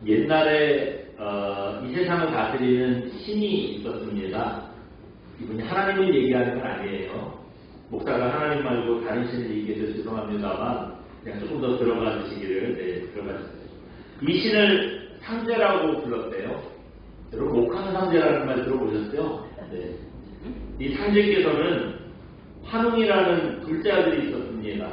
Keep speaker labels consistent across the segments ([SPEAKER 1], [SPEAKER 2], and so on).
[SPEAKER 1] 옛날에 이 세상을 다스리는 신이 있었습니다. 이분이 하나님을 얘기하는 건 아니에요. 목사가 하나님 말고 다른 신을 얘기해서 죄송합니다만 그냥 조금 더 들어가 주시기를 들어가 주세요. 이 신을 상제라고 불렀대요. 여러분 목하는 상제라는 말 들어보셨죠? 네. 이 상제께서는 환웅이라는 둘째 아들이 있었습니다.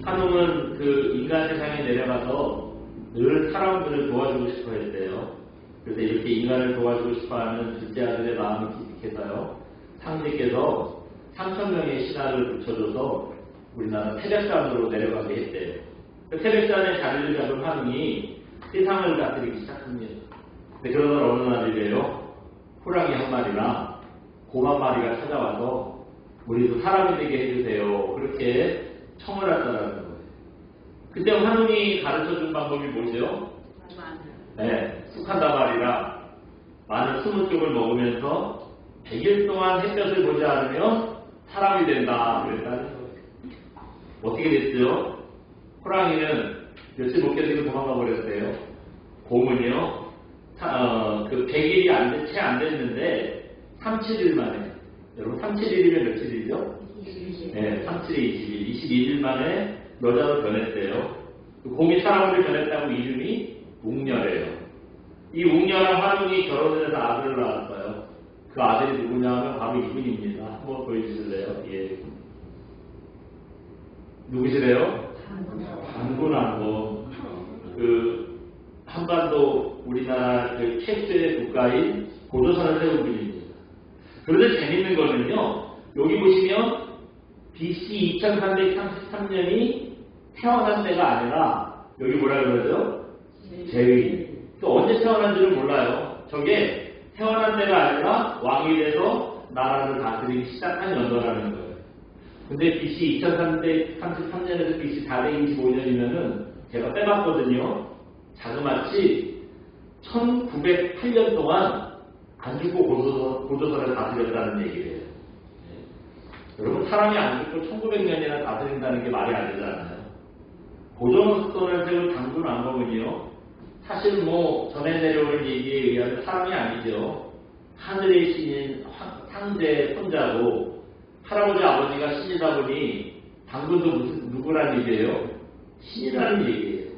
[SPEAKER 1] 환웅은 그 인간 세상에 내려가서 늘 사람들을 도와주고 싶어 했대요. 그래서 이렇게 인간을 도와주고 싶어하는 둘째 아들의 마음이 기특해서요. 상제께서 3,000명의 신하를 붙여줘서 우리나라 태백산으로 내려가게 했대요. 그 태백산의 자리를 잡은 환웅이 세상을 다스리기 시작합니다. 근데 그러던 어느 날이래요. 호랑이 한 마리랑 곰 한 마리가 찾아와서 우리도 사람이 되게 해주세요. 그렇게 청을 했다라는 거예요. 그때 환웅이 가르쳐준 방법이 뭐죠? 네, 쑥한다발이랑 마늘 20쪽을 먹으면서 100일 동안 햇볕을 보지 않으면 사람이 된다. 그랬다는 거예요. 어떻게 됐죠? 호랑이는 며칠 못 견디고 도망가 버렸어요. 곰은요, 그 100일이 채 안 됐는데 3, 7일 만에, 여러분 3, 7일이면 며칠이죠? 22일. 네, 3, 7일, 22일 만에 여자로 변했대요. 곰이 사람으로 변했다고 이름이 웅녀래요. 이 웅녀랑 환웅이 결혼을 해서 아들을 낳았어요. 그 아들이 누구냐 하면 바로 이분입니다. 한번 보여주실래요? 예. 누구시래요? 단군왕후. 그 한반도 우리나라 그 최초의 국가인 고조선을 세운 분입니다. 그런데 재밌는 거는요. 여기 보시면 BC 2333년이 태어난 때가 아니라 여기 뭐라 그러죠? 제위. 언제 태어난지를 몰라요. 저게 태어난 때가 아니라 왕이 돼서 나라를 다스리기 시작한 연도라는 거예요. 근데 BC 2333년에서 BC 425년이면은 제가 빼봤거든요. 자그마치 1908년 동안 안 죽고 고조선을 다스렸다는 얘기예요. 여러분 사람이 안 죽고 1900년이나 다스린다는 게 말이 안 되잖아요. 고조선을 세운 단군왕후는요. 사실 뭐 전해 내려오는 얘기에 의하면 사람이 아니죠. 하늘의 신인 상제의 손자고 할아버지 아버지가 신이다 보니 당군도 누구란 얘기예요? 신이라는 얘기예요.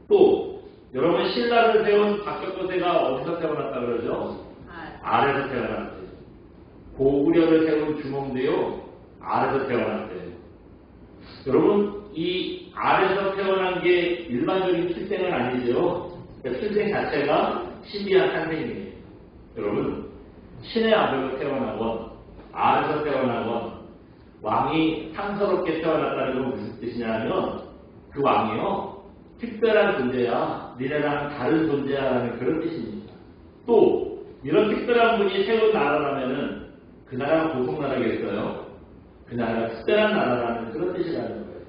[SPEAKER 1] 또 여러분 신라를 세운 박격거세가 어디서 태어났다 그러죠? 아래서 태어났대요. 고구려를 세운 주몽도요. 아래서 태어났대요. 여러분 이 아래서 태어난 게 일반적인 출생은 아니죠. 그러니까 출생 자체가 신비한 탄생이에요. 여러분 신의 아들로 태어나건 아래서 태어나건 왕이 상서롭게 태어났다는 건 무슨 뜻이냐면 그 왕이요 특별한 존재야 니네랑 다른 존재야라는 그런 뜻입니다. 또 이런 특별한 분이 세운 나라라면은 그 나라가 보통 나라겠어요. 그 나라가 특별한 나라라는 그런 뜻이라는 거예요.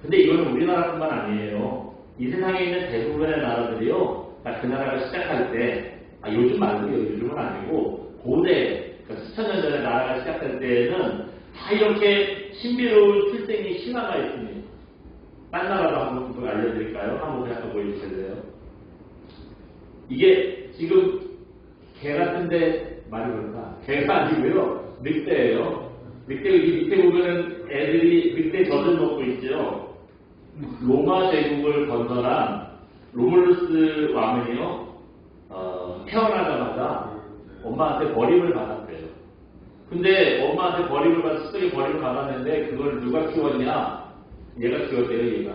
[SPEAKER 1] 근데 이거는 우리나라뿐만 아니에요. 이 세상에 있는 대부분의 나라들이요. 그 나라가 시작할 때, 요즘 말고요. 요즘은 아니고 고대, 그러니까 수천 년 전에 나라가 시작할 때에는 다 이렇게 신비로운 출생의 신화가 있습니다. 딴 나라도 한번 알려드릴까요? 한번 잠깐 보여주실래요? 이게 지금 개 같은데 말이 그렇다. 개가 아니고요. 늑대예요. 늑대 여기 밑에 보면은 애들이 늑대 젖을 먹고 있죠. 로마 제국을 건설한 로물루스 왕은요. 태어나자마자 엄마한테 버림을 받았대요. 근데 엄마한테 버림을 받아서 스토리 버림을 받았는데 그걸 누가 키웠냐? 얘가 키웠대요. 얘가.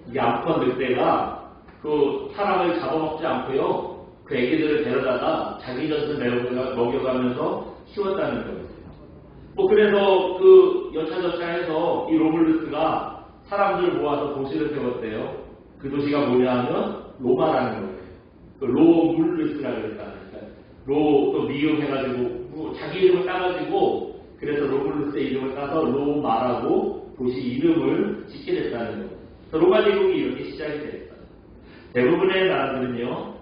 [SPEAKER 1] 이게 암컷 늑대가 그 사람을 잡아먹지 않고요. 그 애기들을 데려다가 자기 젖을 먹여가면서 키웠다는 거예요. 뭐 그래서 그 여차저차해서 이 로물루스가 사람들 모아서 도시를 세웠대요. 그 도시가 뭐냐 하면 로마라는 거예요. 그 로물루스라고 그랬다니까. 로 또 미음해가지고 자기 이름을 따가지고 그래서 로물루스의 이름을 따서 로마라고 도시 이름을 짓게 됐다는 거예요. 그래서 로마 제국이 이렇게 시작이 됐어요. 대부분의 나라들은요.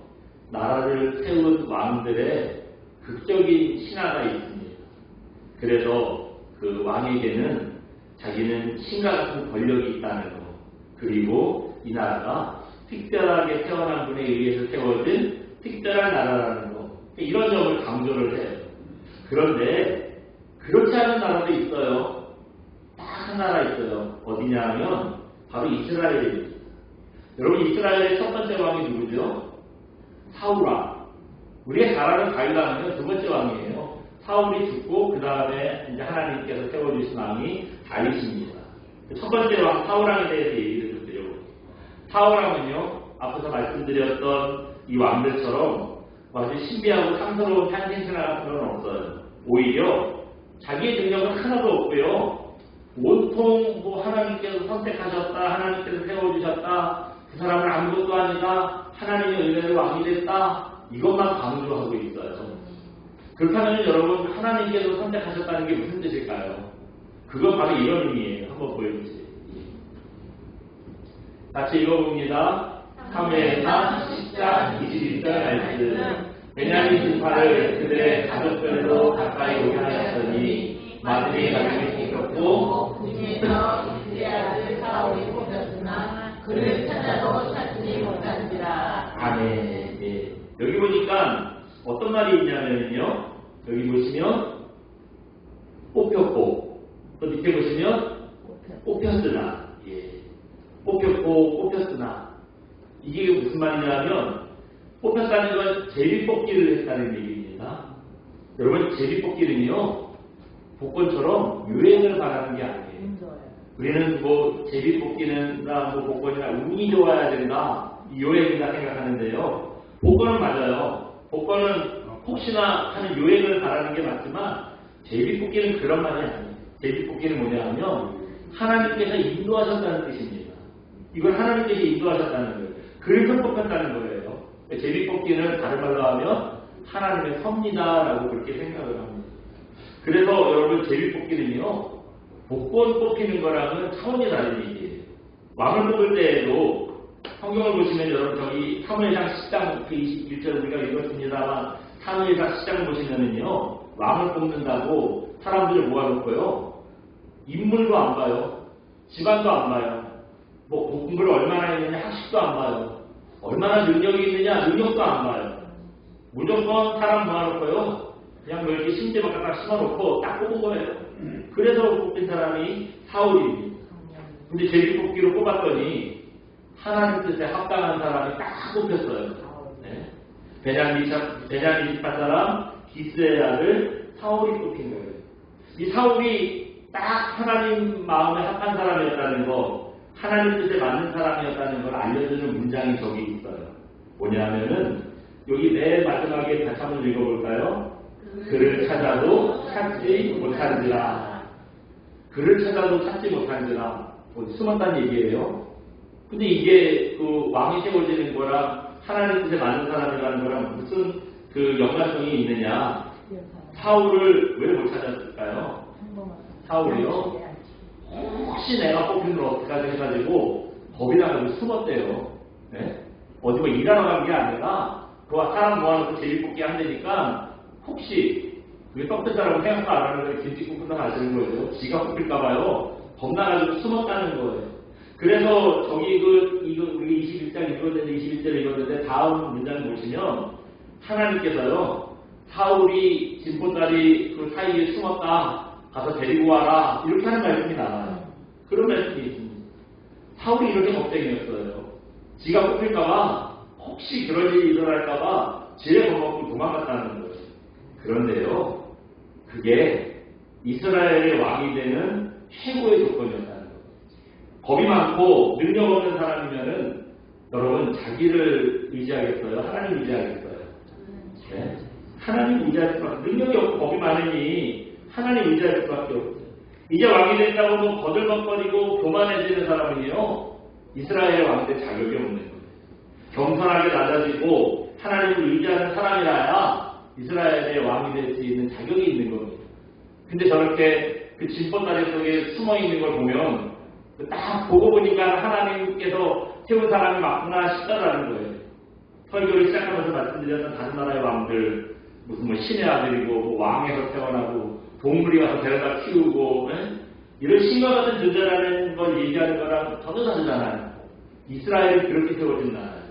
[SPEAKER 1] 나라를 세운 왕들의 극적인 신화가 있습니다. 그래서 그 왕에게는 자기는 신과 같은 권력이 있다는 거, 그리고 이 나라가 특별하게 태어난 분에 의해서 세워진 특별한 나라라는 거. 이런 점을 강조를 해요. 그런데 그렇지 않은 나라도 있어요. 딱 한 나라 있어요. 어디냐 하면 바로 이스라엘입니다. 여러분, 이스라엘의 첫 번째 왕이 누구죠? 사울왕. 우리가 잘 아는 다윗 왕은 두 번째 왕이에요. 사울이 죽고 그 다음에 이제 하나님께서 세워주신 왕이 다윗입니다. 첫 번째 왕 사울왕에 대해서 얘기를 좀 드려볼게요. 사울왕은요, 앞서서 말씀드렸던 이 왕들처럼 아주 신비하고 탐스러운 탄생생활 같은 건 없어요. 오히려 자기의 능력은 하나도 없고요. 온통 뭐 하나님께서 선택하셨다, 하나님께서 세워주셨다, 그 사람은 아무것도 아니다, 하나님의 은혜로 왕이 됐다, 이것만 강조하고 있어요. 그렇다면 여러분, 하나님께서 선택하셨다는 게 무슨 뜻일까요? 그건 바로 이런 의미예요. 한번 보여주세요. 같이 읽어봅니다. 사무엘하 10장 21절 말씀. 베냐민 지파를 그들의 가족들로 가까이 오게 하였더니 마들이 가족이 있었고
[SPEAKER 2] 그 중에서 그의 아들 사울이 뽑혔으나 그를 찾아도 찾지 못한지라.
[SPEAKER 1] 아멘. 예. 여기 보니까 어떤 말이 있냐면요. 여기 보시면 뽑혔고 또 밑에 보시면 뽑혔으나. 예. 뽑혔고 뽑혔으나. 이게 무슨 말이냐면 뽑혔다는 건 제비뽑기를 했다는 얘기입니다. 여러분, 제비뽑기는요 복권처럼 유행을 바라는 게 아니에요. 우리는 뭐 제비뽑기는나 뭐 복권이나 운이 좋아야 된다, 이 요행이다 생각하는데요. 복권은 맞아요. 복권은 혹시나 하는 요행을 바라는 게 맞지만 제비뽑기는 그런 말이 아니에요. 제비뽑기는 뭐냐 하면 하나님께서 인도하셨다는 뜻입니다. 이걸 하나님께서 인도하셨다는 거예요. 그래서 뽑혔다는 거예요. 제비뽑기는 다른 말로 하면 하나님의 섭니다라고 그렇게 생각을 합니다. 그래서 여러분, 제비뽑기는요 복권 뽑히는 거랑은 차원이 다른 얘기예요. 왕을 뽑을 때에도 성경을 보시면 여러분, 저기 사무엘상 10장 21절 우리가 읽었습니다만 사무엘상 10장 보시면은요 왕을 뽑는다고 사람들을 모아놓고요 인물도 안 봐요, 집안도 안 봐요, 뭐 공부를 얼마나 했느냐 학식도 안 봐요, 얼마나 능력이 있느냐 능력도 안 봐요. 무조건 사람 모아놓고요 그냥 뭐 이렇게 심지만 갖다 심어놓고 딱 뽑은 거예요. 그래서 뽑힌 사람이 사울입니다. 근데 제비뽑기로 뽑았더니 하나님 뜻에 합당한 사람이 딱 뽑혔어요. 네. 베냐민 지파 사람 기스의 아들 사울이 뽑힌 거예요. 이 사울이 딱 하나님 마음에 합한 사람이었다는 거, 하나님 뜻에 맞는 사람이었다는 걸 알려주는 문장이 저기 있어요. 뭐냐면은 여기 맨 마지막에 다시 한번 읽어볼까요? 그를 찾아도 찾지 못한지라. 그를 찾아도 찾지 못한지라. 숨었다는 얘기예요. 근데 이게 그 왕이 세워지는 거랑 하나님 뜻에 맞는 사람이라는 거랑 무슨 그 연관성이 있느냐. 사울을 왜 못 찾았을까요? 사울이요? 혹시 내가 뽑히면 어떡하지 해가지고 겁이 나가지고 숨었대요. 네? 어디 뭐 일하러 간 게 아니라 그와 사람 모아놓고 제비뽑기 한다니까 혹시 그게 떡대자라고 생각도 안 하는 거예요. 김치국부터 가시는 거예요. 지가 뽑힐까봐요. 겁나가지고 숨었다는 거예요. 그래서 저기 이거 우리 21장 읽었는데 21절 읽었는데 다음 문장 보시면 하나님께서요 사울이 진보다리 그 사이에 숨었다 가서 데리고 와라 이렇게 하는 말씀이 나와요. 그런 말씀이 있습니다. 사울이 이렇게 겁쟁이였어요. 지가 뽑힐까봐 혹시 그런 일이 일어날까봐 지혜 겁먹고 도망갔다는 거예요. 그런데요 그게 이스라엘의 왕이 되는 최고의 조건이었다는 거예요. 겁이 많고 능력 없는 사람이면은 여러분 자기를 의지하겠어요? 하나님 의지하겠어요? 네? 하나님 의지할 수밖에 없어요. 능력이 없고 겁이 많으니 하나님 의지할 수밖에 없어요. 이제 왕이 된다고 뭐 거들먹거리고 교만해지는 사람은요 이스라엘의 왕이 될 자격이 없는 거예요. 겸손하게 낮아지고 하나님을 의지하는 사람이라야 이스라엘의 왕이 될 수 있는 자격이 있는 겁니다. 근데 저렇게 그 진보다리 속에 숨어 있는 걸 보면 딱 보고 보니까 하나님께서 세운 사람이 맞구나 싶다라는 거예요. 설교를 시작하면서 말씀드렸던 다른 나라의 왕들 무슨 뭐 신의 아들이고 뭐 왕에서 태어나고 동물이 와서 데려다 키우고 이런 신과 같은 존재라는 걸 얘기하는 거랑 전혀 다르잖아요. 이스라엘이 그렇게 세워진 나라예요.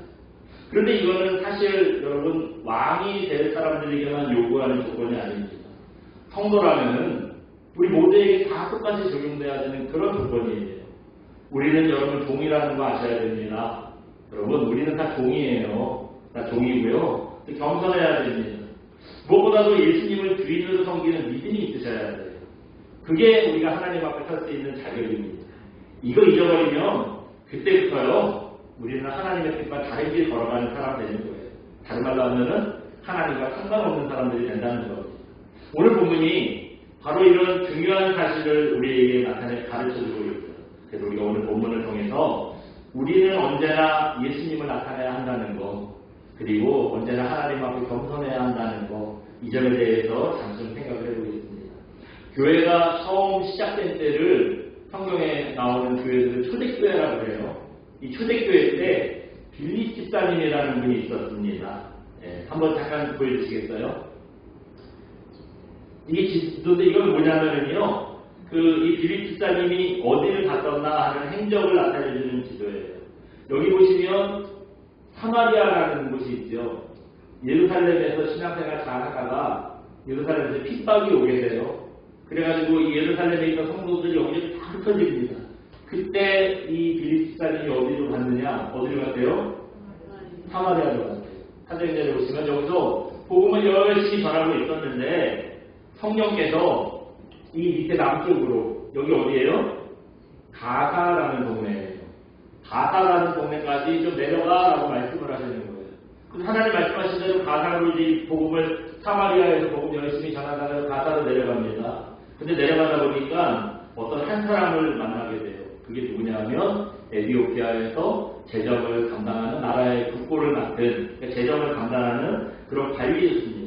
[SPEAKER 1] 그런데 이거는 사실 여러분 왕이 될 사람들에게만 요구하는 조건이 아닙니다. 성도라면은 우리 모두에게 다 똑같이 적용돼야 되는 그런 조건이에요. 우리는 여러분 종이라는 거 아셔야 됩니다. 여러분 우리는 다 종이에요. 다 종이고요. 겸손해야 됩니다. 무엇보다도 예수님을 주인으로 섬기는 믿음이 있으셔야 돼요. 그게 우리가 하나님 앞에 설 수 있는 자격입니다. 이거 잊어버리면 그때부터요 우리는 하나님의 뜻과 다른 길 걸어가는 사람 되는 거예요. 다른 말로 하면은 하나님과 상관없는 사람들이 된다는 겁니다. 오늘 본문이 바로 이런 중요한 사실을 우리에게 가르쳐주고 있어요. 그래서 우리가 오늘 본문을 통해서 우리는 언제나 예수님을 나타내야 한다는 거, 그리고 언제나 하나님 앞에 겸손해야 한다는 거, 이 점에 대해서 잠시 생각을 해보겠습니다. 교회가 처음 시작된 때를 성경에 나오는 교회들을 초대교회라고 해요. 이 초대교회 때 빌립 집사님이라는 분이 있었습니다. 한번 잠깐 보여주시겠어요? 이게 지도인데 이건 뭐냐면요, 이 빌립 집사님이 어디를 갔었나 하는 행적을 나타내주는 지도예요. 여기 보시면 사마리아라는 곳이 있죠. 예루살렘에서 신앙생활 잘 하다가 예루살렘에서 핍박이 오게 돼요. 그래가지고 이 예루살렘에 있는 성도들이 여기에 다 흩어집니다. 그때 이 빌립 집사님이 어디로 갔느냐? 어디로 갔대요? 사마리아로 갔대요. 사도행전에 보시면 여기서 복음을 열심히 전하고 있었는데 성령께서 이 밑에 남쪽으로, 여기 어디예요? 가사라는 동네예요. 가사라는 동네까지 좀 내려가라고 말씀을 하시는 거예요. 그래서 하나님 말씀하신 대로 가사로 이제 복음을 사마리아에서 복음 열심히 전하다가 가사로 내려갑니다. 근데 내려가다 보니까 어떤 한 사람을 만나게 돼요. 그게 누구냐면 에티오피아에서 재정을 감당하는 나라의 국보를 맡은, 재정을 감당하는 그런 관리였습니다.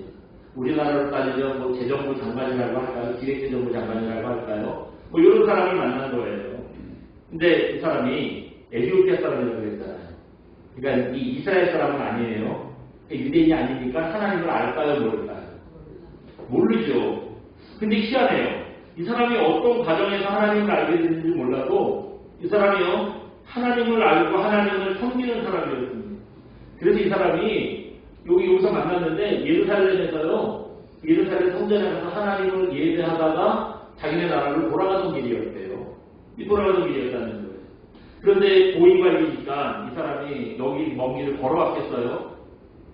[SPEAKER 1] 우리나라로 따지면 뭐 재정부 장관이라고 할까요? 기획재정부 장관이라고 할까요? 뭐 이런 사람을 만난 거예요. 근데 이 사람이 에티오피아 사람이라고 그랬잖아요. 그러니까 이 이스라엘 사람은 아니에요. 유대인이 아니니까 하나님을 알까요? 모를까요? 모르죠. 근데 희한해요. 이 사람이 어떤 과정에서 하나님을 알게 됐는지 몰라도 이 사람이요, 하나님을 알고 하나님을 섬기는 사람이었습니다. 그래서 이 사람이 여기서 만났는데 예루살렘에서요, 예루살렘 성전에 가서 하나님을 예배하다가 자기네 나라로 돌아가던 길이었대요. 이 돌아가던 길이었다는 거예요. 그런데 고위관리니까 이 사람이 여기 먼 길을 걸어왔겠어요?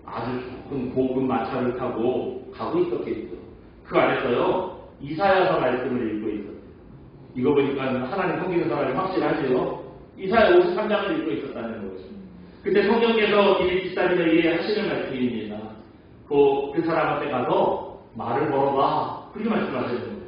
[SPEAKER 1] 아주 좋은 고급 마차를 타고 가고 있었겠죠. 그 안에서요, 이사야서 말씀을 읽고 있었어요. 이거 보니까 하나님 섬기는 사람이 확실하죠. 이사야 53장을 읽고 있었다는 거죠. 그때 성령께서 빌립 집사님에게 하시는 말씀입니다. 그 사람한테 가서 말을 걸어봐. 그렇게 말씀하시는 거예요.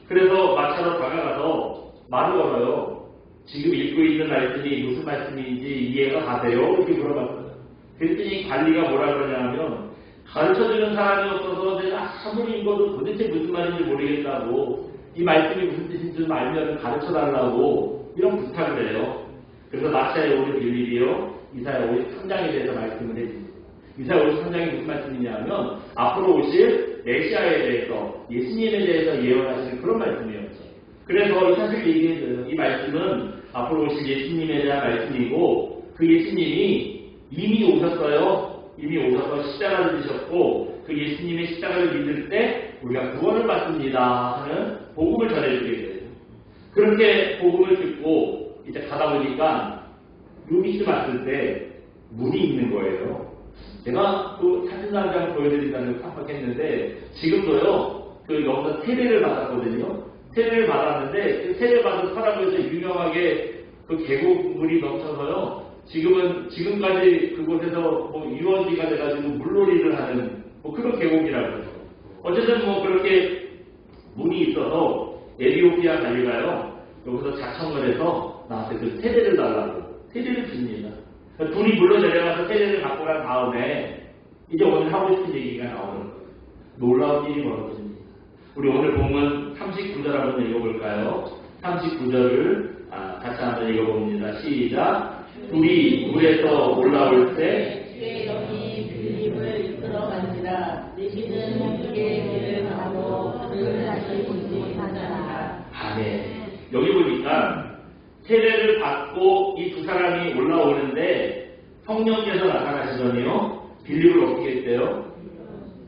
[SPEAKER 1] 그래서 마차로 다가가서 말을 걸어요. 지금 읽고 있는 말씀이 무슨 말씀인지 이해가 가세요? 이렇게 물어봤어요. 그랬더니 관리가 뭐라 그러냐면, 가르쳐주는 사람이 없어서 내가 아무리 읽어도 도대체 무슨 말인지 모르겠다고, 이 말씀이 무슨 뜻인지 좀 알면 가르쳐달라고 이런 부탁을 해요. 그래서 마차에 오는 빌립이요, 이사야 53장에 대해서 말씀을 해줍니다. 이사야 53장이 무슨 말씀이냐면 앞으로 오실 메시아에 대해서, 예수님에 대해서 예언하시는 그런 말씀이었죠. 그래서 이 사실 얘기해줘요. 이 말씀은 앞으로 오실 예수님에 대한 말씀이고, 그 예수님이 이미 오셨어요. 이미 오셔서 십자가를 지셨고, 그 예수님의 십자가를 믿을 때 우리가 구원을 받습니다 하는 복음을 전해주게 돼요. 그렇게 복음을 듣고 이제 가다 보니까 요 밑을 봤을 때 문이 있는 거예요. 제가 그 사진 한 장 보여드린다는 걸 깜빡했는데, 지금도요, 여기서 세례를 받았거든요. 세례를 받았는데, 그 세례 받은 사람에서 유명하게 그 계곡물이 넘쳐서요, 지금까지 그곳에서 뭐 유원지가 돼가지고 물놀이를 하는 뭐 그런 계곡이라고 해요. 어쨌든 뭐 그렇게 문이 있어서 에티오피아 관리가요, 여기서 자청을 해서 나한테 그 세례를 달라고 세례를 줍니다. 둘이 물러 내려가서 세례를 받고 난 다음에 이제 오늘 하고 싶은 얘기가 나오는 거예요. 놀라운 일이 벌어집니다. 우리 오늘 본문 39절 한번 읽어볼까요? 39절을 같이 한번 읽어봅니다. 시작. 둘이 물에서 올라올 때
[SPEAKER 2] 주의 영이 빌립을 이끌어간지라. 빌립은 주의 길을 가고 그를 다시 보지 못하더라.
[SPEAKER 1] 아멘. 여기 보니까 세례를 받고 이 두 사람이 올라오는데 성령께서 나타나시더니요. 빌립을 어떻게 했대요?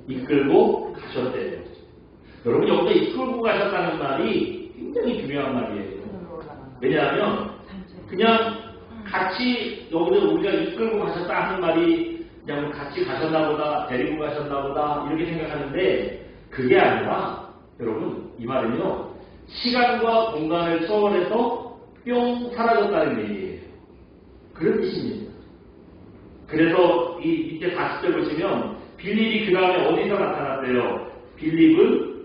[SPEAKER 1] 이끌고 가셨대요. 여러분 여기서 이끌고 가셨다는 말이 굉장히 중요한 말이에요. 왜냐하면 그냥 같이 여기서 우리가 이끌고 가셨다 하는 말이 그냥 뭐 같이 가셨나 보다, 데리고 가셨나 보다 이렇게 생각하는데 그게 아니라 여러분 이 말은요. 시간과 공간을 초월해서 뿅 사라졌다는 얘기예요. 그런 뜻입니다. 그래서 이 밑에 40절 보시면 빌립이 그 다음에 어디서 나타났대요? 빌립은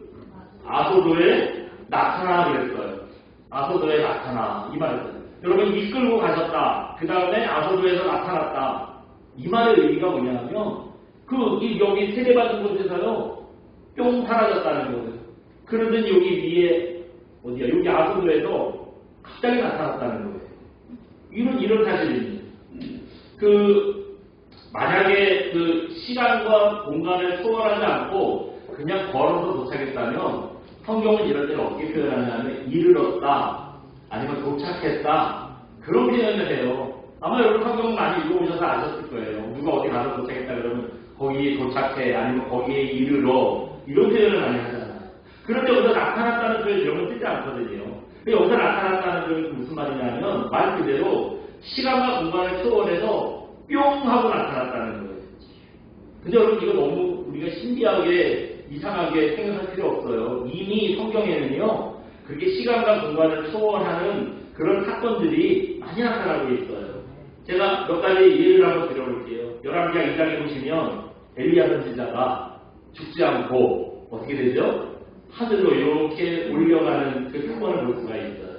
[SPEAKER 1] 아소도에 나타나 그랬어요. 아소도에 나타나 이 말이에요. 여러분 이끌고 가셨다. 그 다음에 아소도에서 나타났다. 이 말의 의미가 뭐냐면 여기 세례받은 곳에서요 뿅 사라졌다는 거예요. 그러더니 여기 위에 어디야? 여기 아소도에서 갑자기 나타났다는 거예요. 이런 사실입니다. 만약에 시간과 공간을 초월하지 않고 그냥 걸어서 도착했다면 성경은 이럴 때는 어떻게 표현하냐면 이르렀다 아니면 도착했다 그런 표현을 해요. 아마 여러분 성경 많이 읽어보셔서 아셨을 거예요. 누가 어디 가서 도착했다 그러면 거기에 도착해 아니면 거기에 이르러 이런 표현을 많이 하잖아요. 그런데 여기서 나타났다는 표현 이런 건 쓰지 않거든요. 근데 여기서 나타났다는 표현이 무슨 말이냐면 말 그대로 시간과 공간을 초월해서 뿅 하고 나타났다는 거예요. 근데 여러분 이거 너무 우리가 신비하게 이상하게 생각할 필요 없어요. 이미 성경에는요 그렇게 시간과 공간을 초월하는 그런 사건들이 많이 나타나고 있어요. 제가 몇 가지 예를 한번 드려볼게요. 열왕기하 2장에 보시면 엘리야 선지자가 죽지 않고 어떻게 되죠? 하늘로 이렇게 올려가는 그 사건을 볼 수가 있어요.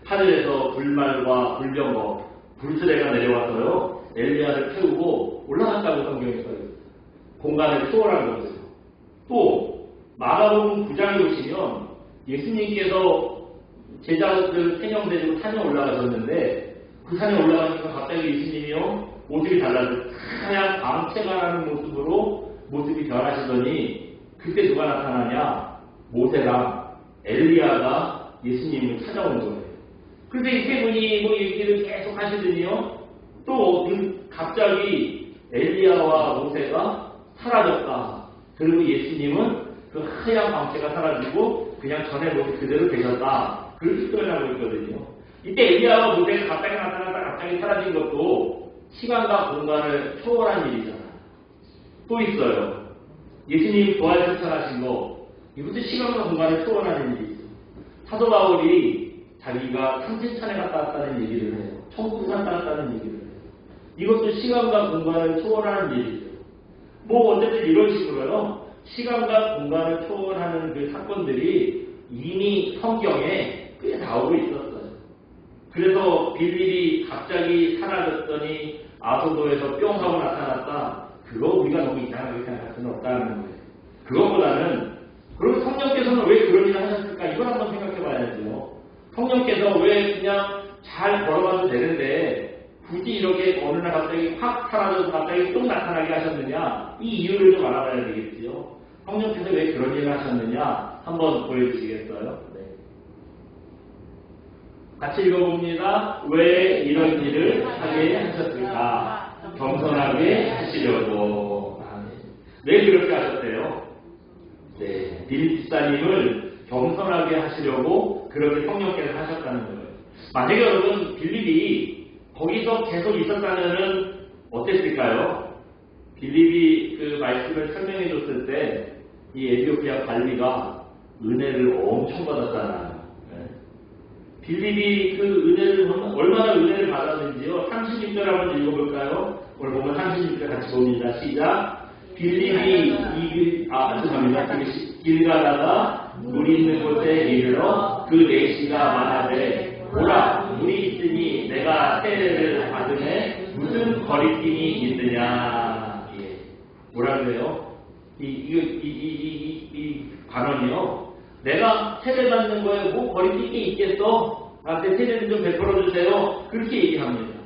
[SPEAKER 1] 하늘에서 불말과 불병거, 불수레가 내려와서요 엘리야를 태우고 올라갔다고 성경에 써있어요. 공간을 초월한 거죠. 또 마가복음 9장에 보시면 예수님께서 제자들 3명 데리고 산에 올라가셨는데 그 산에 올라가니까 갑자기 예수님이요 모습이 달라져요. 하얀 광채가 나는 모습으로 모습이 변하시더니 그때 누가 나타나냐? 모세랑 엘리야가 예수님을 찾아온 거예요. 그런데 이 세 분이 뭐 얘기를 계속 하시더니요 또 갑자기 엘리야와 모세가 사라졌다. 그리고 예수님은 그 하얀 광채가 사라지고 그냥 전에 모습 그대로 되셨다. 그렇게 표현하고 있거든요. 이때 엘리야와 모세가 갑자기 나타났다 갑자기 사라진 것도 시간과 공간을 초월한 일이잖아요. 또 있어요. 예수님 부활 실천하신 거 이것도 시간과 공간을 초월하는 일이 있어요. 사도 바울이 자기가 삼층천에 갔다 왔다는 얘기를 해요. 천국 갔다 왔다는 얘기를 해요. 이것도 시간과 공간을 초월하는 일이죠. 뭐 어쨌든 이런 식으로요. 시간과 공간을 초월하는 그 사건들이 이미 성경에 꽤 나오고 있었어요. 그래서 빌립이 갑자기 사라졌더니 아소도에서 뿅 하고 나타났다. 그거 우리가 너무 이상하게 생각할 수는 없다는 거예요. 그것보다는 그럼 성령께서는 왜 그런 일을 하셨을까? 이걸 한번 생각해 봐야죠. 성령께서 왜 그냥 잘 걸어가도 되는데 굳이 이렇게 어느 날 갑자기 확 사라져서 갑자기 또 나타나게 하셨느냐? 이 이유를 좀 알아봐야 되겠지요. 성령께서 왜 그런 일을 하셨느냐? 한번 보여주시겠어요? 네. 같이 읽어봅니다. 왜 이런 일을 하게 하셨을까? 겸손하게 하시려고. 왜 그렇게 하셨대요? 네, 빌립 집사님을 겸손하게 하시려고 그렇게 성령께서 하셨다는 거예요. 만약에 여러분 빌립이 거기서 계속 있었다면은 어땠을까요? 빌립이 그 말씀을 설명해 줬을 때 이 에티오피아 관리가 은혜를 엄청 받았잖아요. 네. 빌립이 그 은혜를 얼마나 은혜를 받았는지요. 36절 한번 읽어볼까요? 오늘 보면 36절 같이 봅니다. 시작. 빌립이 죄송합니다. 길 가다가 물이 있는 곳에 이르러 그 내시가 말하되 보라 물이 있으니 내가 세례를 받음에 무슨 거리낌이 있느냐. 예. 뭐라 그래요? 이 관원이요. 내가 세례 받는 거에 뭐 거리낌이 있겠어? 나한테 세례를 좀 베풀어 주세요. 그렇게 얘기합니다.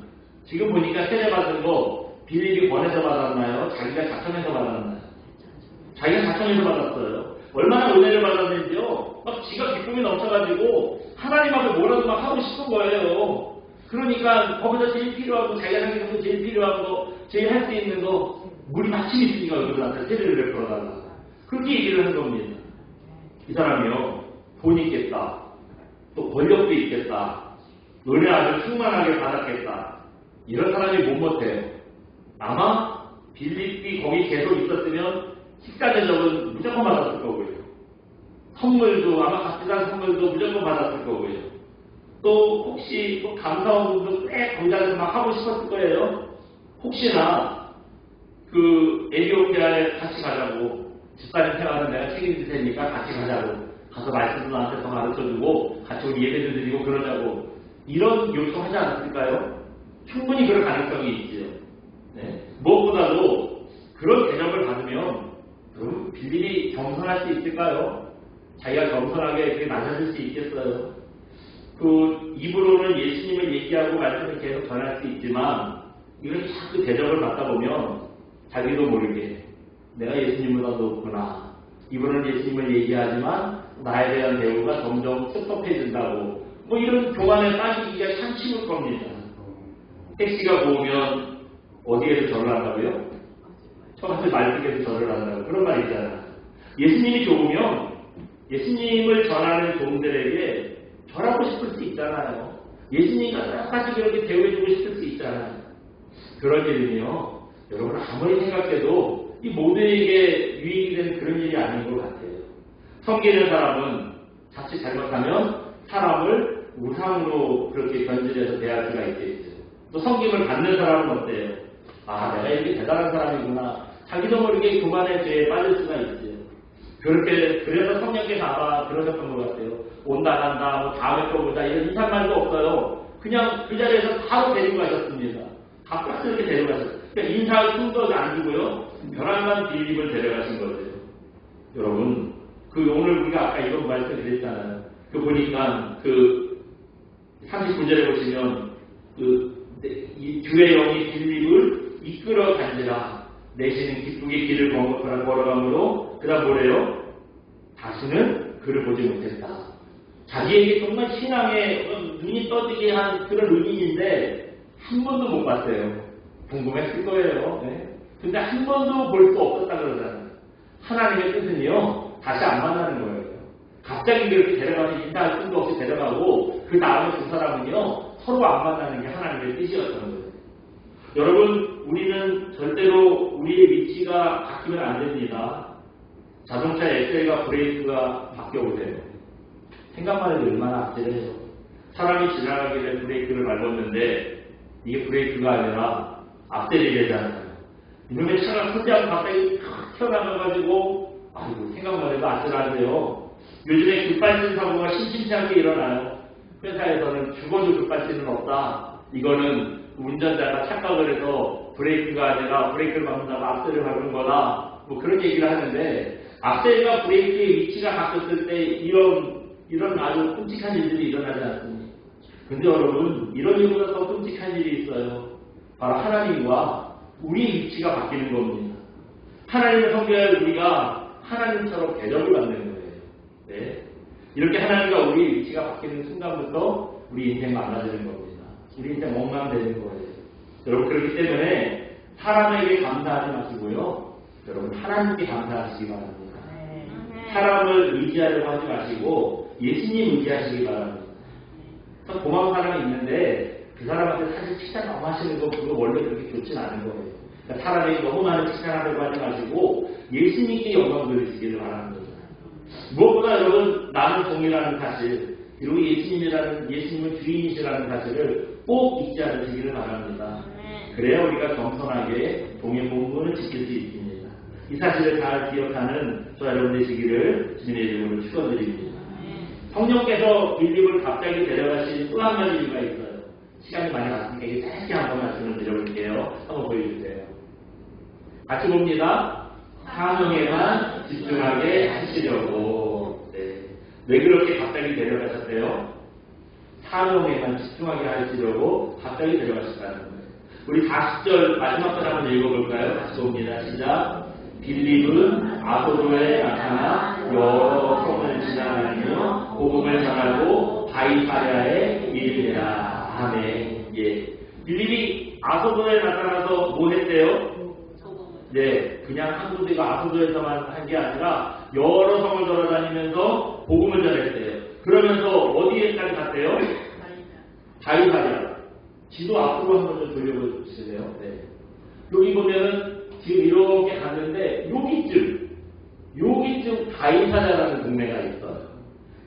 [SPEAKER 1] 지금 보니까 세례 받은 거 빌립이 권해서 받았나요? 자기가 자청해서 받았나요? 자기가 자청해서 받았어요. 얼마나 은혜를 받았는지요. 막 지가 기쁨이 넘쳐가지고 하나님 앞에 뭐라도 막 하고 싶은 거예요. 그러니까 거기서 제일 필요한 거, 자기가 생각해서 제일 필요한 거, 제일 할 수 있는 거, 물이 마침 있으니까 그들한테 세례를 베풀어달라. 그렇게 얘기를 하는 겁니다. 이 사람이요, 돈이 있겠다. 또 권력도 있겠다. 너네 아주 충만하게 받았겠다. 이런 사람이 못해요. 아마 빌립이 거기 계속 있었으면 식사 대접은 무조건 받았을 거고요. 선물도 아마 값비싼 선물도 무조건 받았을 거고요. 또 혹시 또 감사원도 꽤 거기서 막 하고 싶었을 거예요. 혹시나 그 에티오피아에 같이 가자고, 집사님 생활은 내가 책임질 테니까 같이 가자고, 가서 말씀도 나한테 더 가르쳐주고 같이 우리 예배도 드리고 그러자고, 이런 요청하지 않았을까요? 충분히 그럴 가능성이 있지요. 네? 무엇보다도 그런 대접을 받으면 그럼 빌립이 겸손할 수 있을까요? 자기가 겸손하게 이렇게 낮아질 수 있겠어요? 그 입으로는 예수님을 얘기하고 말씀을 계속 전할 수 있지만 이렇게 자꾸 대접을 받다 보면 자기도 모르게 내가 예수님보다 높구나. 입으로는 예수님을 얘기하지만 나에 대한 대우가 점점 섭섭해진다고, 뭐 이런 교만에 빠지기가 참 쉬울 겁니다. 택시가 보면 어디에서 절을 한다고요? 처음에 말뚝에서 절을 한다고, 그런 말 있잖아요. 예수님이 좋으면 예수님을 전하는 종들에게 절하고 싶을 수 있잖아요. 예수님과 똑같이 그렇게 대우해주고 싶을 수 있잖아요. 그런 일은요, 여러분 아무리 생각해도 이 모두에게 유익이 되는 그런 일이 아닌 것 같아요. 섬기는 사람은 자칫 잘못하면 사람을 우상으로 그렇게 변질해서 대할 수가 있겠죠. 또 섬김을 받는 사람은 어때요? 아, 내가 이렇게 대단한 사람이구나. 자기도 모르게 교만의 죄에 빠질 수가 있죠. 그래서 성령께서 아마 그러셨던 것 같아요. 온다 간다, 뭐 다음에 또 보자, 이런 인사말도 없어요. 그냥 그 자리에서 바로 데리고 가셨습니다. 갑작스럽게 데려가셨어요. 그러니까 인사할 틈도 안 주고요. 변함만 빌립을 데려가신 거죠. 여러분, 오늘 우리가 아까 이런 말씀 드렸잖아요. 보니까 39절에 보시면 이 주의 영이 빌립을 이끌어 간지라. 내시는 기쁘게 길을 걸어가므로 그다음 뭐래요? 다시는 그를 보지 못했다. 자기에게 정말 신앙에 눈이 떠지게 한 그런 의미인데 한 번도 못 봤어요. 궁금했을 거예요. 네. 근데 한 번도 볼 수 없었다 그러잖아요. 하나님의 뜻은요, 다시 안 만나는 거예요. 갑자기 그렇게 데려가서 인사할 틈도 없이 데려가고 그 다음에 두 사람은요, 서로 안 만나는 게 하나님의 뜻이었던 거예요. 여러분, 우리는 절대로 우리의 위치가 바뀌면 안 됩니다. 자동차 엑셀과 브레이크가 바뀌어보세요. 생각만 해도 얼마나 아찔해요. 사람이 지나가길래 브레이크를 밟았는데 이게 브레이크가 아니라 앞셀이 되잖아요. 이놈의 차가 소지하고 갑자기 탁 튀어나가가지고 아이고, 생각만 해도 아찔하세요. 요즘에 급발진 사고가 심심치 않게 일어나요. 회사에서는 죽어도 급발진은 없다. 이거는 운전자가 착각을 해서 브레이크가 아니라 브레이크를 밟는다고 앞셀을 밟은 거다. 뭐 그런 얘기를 하는데, 앞셀과 브레이크의 위치가 바뀌었을 때 이런 아주 끔찍한 일들이 일어나지 않습니까? 근데 여러분, 이런 일보다 더 끔찍한 일이 있어요. 바로 하나님과 우리의 위치가 바뀌는 겁니다. 하나님을 섬겨야 우리가 하나님처럼 대접을 받는 거예요. 네. 이렇게 하나님과 우리의 위치가 바뀌는 순간부터 우리 인생 망가지는 겁니다. 우리 인생 엉망되는 거예요. 여러분, 그렇기 때문에 사람에게 감사하지 마시고요. 여러분, 하나님께 감사하시기 바랍니다. 사람을 의지하려고 하지 마시고 예수님 의지하시기 바랍니다. 고마운 사람이 있는데 그 사람한테 사실 칭찬 너무 하시는 거 그거 원래 그렇게 좋진 않은 거예요. 그러니까 사람이 너무 많은 칭찬하려고 하지 마시고 예수님께 영광 돌리시기를 바랍니다. 무엇보다 여러분, 나는 종이라는 사실, 그리고 예수님은 주인이시라는 사실을 꼭 잊지 않으시기를 바랍니다. 그래야 우리가 겸손하게 종의 본분을 지킬 수 있습니다. 이 사실을 잘 기억하는 저 여러분 되시기를 주님의 이름으로 축원드립니다. 성령께서 빌립을 갑자기 데려가신 또 한 가지 이유가 있어요. 시간이 많이 갔으니까 이게 짧게 한번 말씀을 드려볼게요. 한번 보여주세요. 같이 봅니다. 사명에만 집중하게 하시려고. 네. 왜 그렇게 갑자기 데려가셨대요? 사명에만 집중하게 하시려고 갑자기 데려가셨다는 거예요. 우리 40절 마지막 절 한번 읽어볼까요? 같이 봅니다. 시작. 빌립은 아소도에 나타나 여러 성을 지나다니며 복음을 전하고 바이사랴에 이르니라. 아멘. 예. 빌립이 아소도에 나타나서 뭐 했대요? 네, 그냥 한 군데가 아소도에서만 한 게 아니라 여러 성을 돌아다니면서 복음을 전했대요. 그러면서 어디에까지 갔대요? 바이사랴. 지도 앞으로 한번 좀 돌려보시세요. 네. 여기 보면은 지금 이렇게 갔는데 여기쯤 바이사랴라는 동네가 있어요.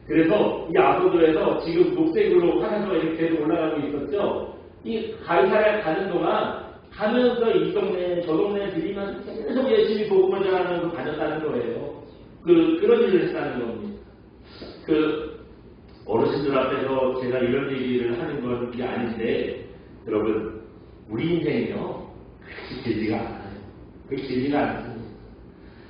[SPEAKER 1] 그래서 이 아소도에서 지금 녹색으로 하면서 이렇게 계속 올라가고 있었죠. 이 바이사랴 가는 동안 가면서 이 동네 저 동네 들리면 계속 열심히 복음을 전하면서 다녔다는 거예요. 그런 일을 했다는 겁니다. 어르신들 앞에서 제가 이런 얘기를 하는 건 그게 아닌데, 여러분, 우리 인생이요, 그렇게 길지가 않아요. 그렇게 길지가 않습니다.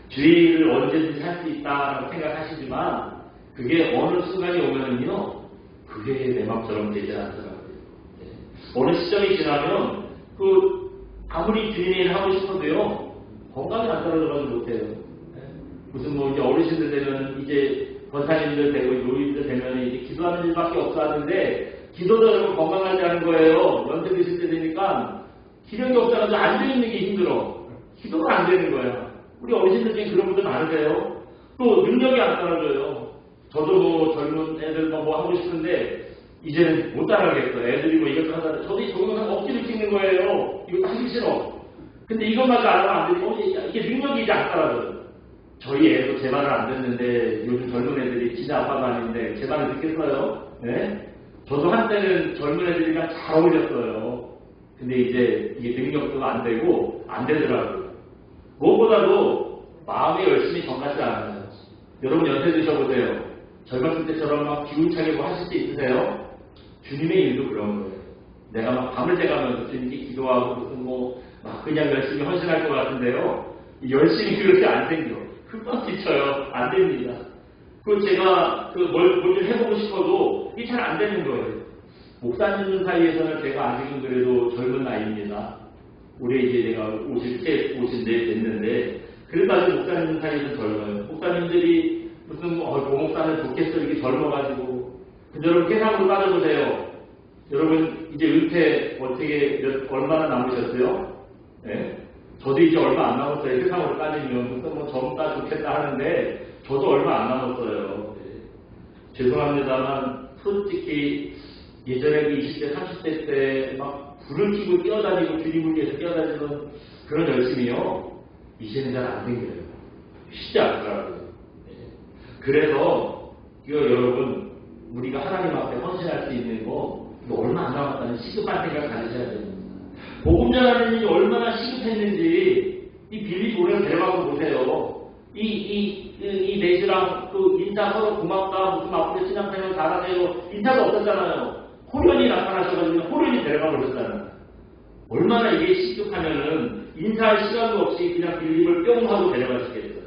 [SPEAKER 1] 주의를 언제든지 할 수 있다라고 생각하시지만, 그게 어느 순간이 오면은요, 그게 내 맘처럼 되지 않더라고요. 네. 어느 시점이 지나면, 아무리 주님의 일을 하고 싶어도요, 건강이 안 따라줘가지고 못해요. 네. 무슨 이제 어르신들 되면, 이제 권사님들 되고, 노인들 되면 이제 기도하는 일밖에 없어 하는데, 기도도 여러분 건강하지 않은 거예요. 연세 드실 때 되니까, 기력이 없어가지고 앉아있는 게 힘들어. 기도가 안 되는 거야. 우리 어르신들 중에 그런 분들 많으세요. 또 능력이 안 따라줘요. 저도 젊은 애들 뭐 하고 싶은데 이제는 못 따라가겠어. 애들이 이것도 하다. 저도 이 동영상 억지로 찍는 거예요. 이거 하기 싫어. 근데 이것마저 안 하면 안 되지. 이게 능력이 이제 안 따라줘요. 저희 애도 제 말을 안 듣는데 요즘 젊은 애들이 진짜 아빠가 아닌데 제 말을 듣겠어요? 네? 저도 한때는 젊은 애들이랑 잘 어울렸어요. 근데 이제 이게 능력도 안 되고 안 되더라고요. 무엇보다도 마음이 열심히 정같지 않아요. 여러분 연세 드셔보세요. 젊었을 때처럼 막 기운차게 뭐 하실 수 있으세요? 주님의 일도 그런 거예요. 내가 막 밤을 새가면서 주님께 기도하고 무슨 막 그냥 열심히 헌신할 것 같은데요. 열심히 그렇게 안 생겨. 흠뻑 지쳐요. 안 됩니다. 제가 뭘 좀 해보고 싶어도 이게 잘 안 되는 거예요. 목사님 사이에서는 제가 아직은 그래도 젊은 나이입니다. 올해 이제 내가 54 됐는데, 그래도 아직 목사님 사이에서는 젊어요. 목사님들이 무슨 목사는 좋겠어 이렇게 젊어가지고. 근데 여러분 세상으로 따져보세요. 여러분 이제 은퇴 얼마나 남으셨어요? 네? 저도 이제 얼마 안 남았어요. 세상으로 따지면 무슨 젊다 좋겠다 하는데 저도 얼마 안 남았어요. 네. 죄송합니다만 솔직히 예전에 20대 30대 때 막 불을 켜고 뛰어다니고 주님을 위해서 뛰어다니는 그런 열심이요, 이제는 잘 안 생겨요. 쉽지 않더라고요. 네. 그래서 여러분 우리가 하나님 앞에 헌신할 수 있는 거 이거 얼마 안 남았다는 시급한 생각 가지셔야 됩니다. 복음 전하는 일이 얼마나 시급했는지 이 빌립 오늘 데려가고 보세요. 이 내시랑 인자 서로 고맙다 무슨 앞으로 신앙생활 잘하세요 인사가 없었잖아요. 호련이 나타나셔가지고 호련이 데려가 보셨잖아요. 얼마나 이게 시급하면은 인사할 시간도 없이 그냥 빌립을 뿅 하고 데려가시겠어요.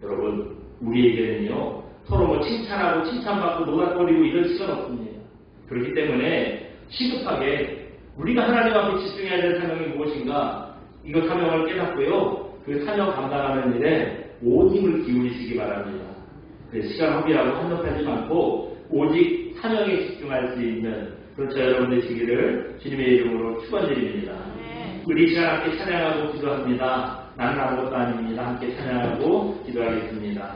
[SPEAKER 1] 여러분 우리에게는요 서로 칭찬하고 칭찬받고 노닥거리고 이런 시간 없습니다. 그렇기 때문에 시급하게 우리가 하나님 앞에 집중해야 될 사명이 무엇인가, 이거 사명을 깨닫고요 그 사명 감당하는 일에 온 힘을 기울이시기 바랍니다. 시간 허비라고 한정하지 않고 오직 사명에 집중할 수 있는 그런 저 여러분 되시기를 주님의 이름으로 축원드립니다. 우리 시간 함께 찬양하고 기도합니다. 나는 아무것도 아닙니다. 함께 찬양하고 기도하겠습니다.